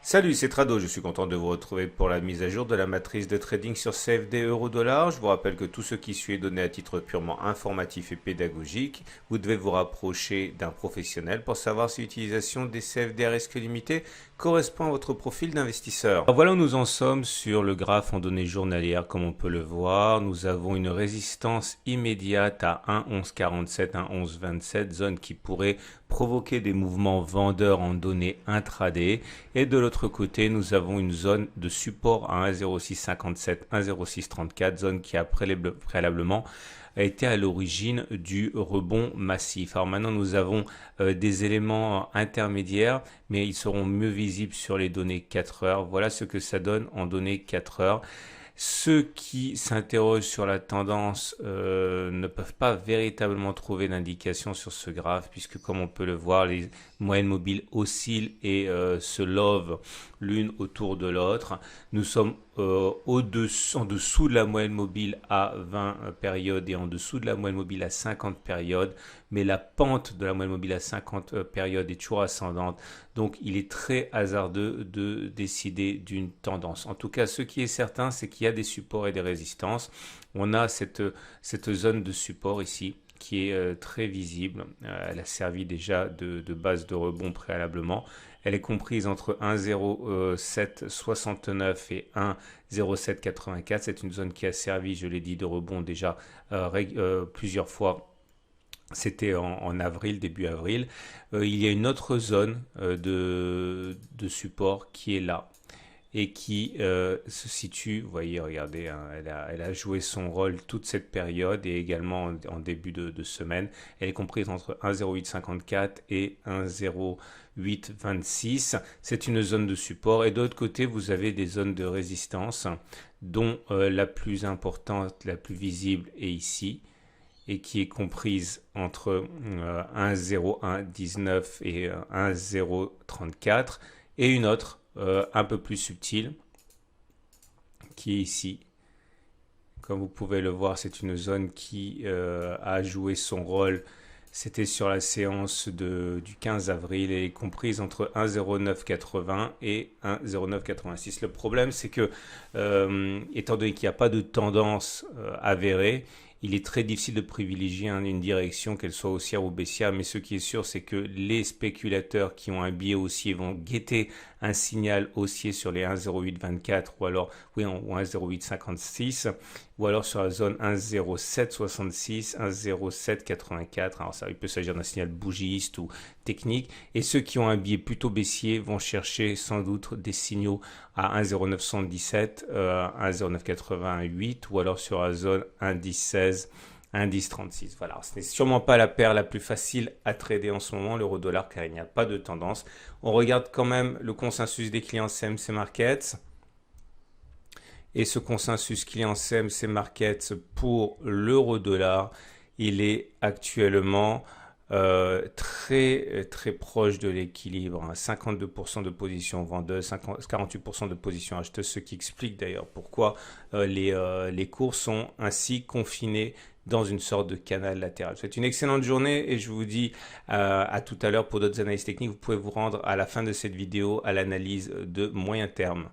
Salut, c'est Trado, je suis content de vous retrouver pour la mise à jour de la matrice de trading sur CFD euro-dollar. Je vous rappelle que tout ce qui suit est donné à titre purement informatif et pédagogique. Vous devez vous rapprocher d'un professionnel pour savoir si l'utilisation des CFD à risque limité correspond à votre profil d'investisseur. Alors voilà où nous en sommes sur le graphe en données journalières. Comme on peut le voir, nous avons une résistance immédiate à 1,1147, 1,1127, zone qui pourrait provoquer des mouvements vendeurs en données intraday. Et de l'autre côté, nous avons une zone de support à 1,0657, 1,0634, zone qui a préalablement été à l'origine du rebond massif. Alors maintenant, nous avons des éléments intermédiaires, mais ils seront mieux visibles sur les données 4 heures. Voilà ce que ça donne en données 4 heures. Ceux qui s'interrogent sur la tendance ne peuvent pas véritablement trouver d'indication sur ce graphe, puisque comme on peut le voir, les moyennes mobiles oscillent et se lovent l'une autour de l'autre. Nous sommes en dessous de la moyenne mobile à 20 périodes et en dessous de la moyenne mobile à 50 périodes, mais la pente de la moyenne mobile à 50 périodes est toujours ascendante, donc il est très hasardeux de décider d'une tendance. En tout cas, ce qui est certain, c'est qu'il y a des supports et des résistances. On a cette zone de support ici qui est très visible. Elle a servi déjà de base de rebond préalablement. Elle est comprise entre 1,0769 et 1,0784. C'est une zone qui a servi, je l'ai dit, de rebond déjà plusieurs fois. C'était en avril, début avril. Il y a une autre zone de support qui est là et qui se situe, vous voyez, regardez, hein, elle a joué son rôle toute cette période et également en début de semaine. Elle est comprise entre 1,0854 et 1,0826. C'est une zone de support et de l'autre côté, vous avez des zones de résistance dont la plus importante, la plus visible est ici et qui est comprise entre 1,0119 et 1,034 et une autre un peu plus subtile qui est ici. Comme vous pouvez le voir, c'est une zone qui a joué son rôle. C'était sur la séance du 15 avril et est comprise entre 1,0980 et 1,0986. Le problème, c'est que, étant donné qu'il n'y a pas de tendance avérée, il est très difficile de privilégier une direction, qu'elle soit haussière ou baissière, mais ce qui est sûr, c'est que les spéculateurs qui ont un biais haussier vont guetter un signal haussier sur les 1,0824 ou alors ou 1,0856 ou alors sur la zone 1,0766, 1,0784. Alors ça, il peut s'agir d'un signal bougiste ou technique. Et ceux qui ont un biais plutôt baissier vont chercher sans doute des signaux à 1,0917, 1,0988 ou alors sur la zone 1,1016. 1,1036. Voilà, ce n'est sûrement pas la paire la plus facile à trader en ce moment, l'euro-dollar, car il n'y a pas de tendance. On regarde quand même le consensus des clients CMC Markets. Et ce consensus client CMC Markets pour l'euro-dollar, il est actuellement très proche de l'équilibre, hein. 52% de position vendeuse, 48% de position acheteuse, ce qui explique d'ailleurs pourquoi les cours sont ainsi confinés dans une sorte de canal latéral. Je vous souhaite une excellente journée et je vous dis à tout à l'heure pour d'autres analyses techniques. Vous pouvez vous rendre à la fin de cette vidéo à l'analyse de moyen terme.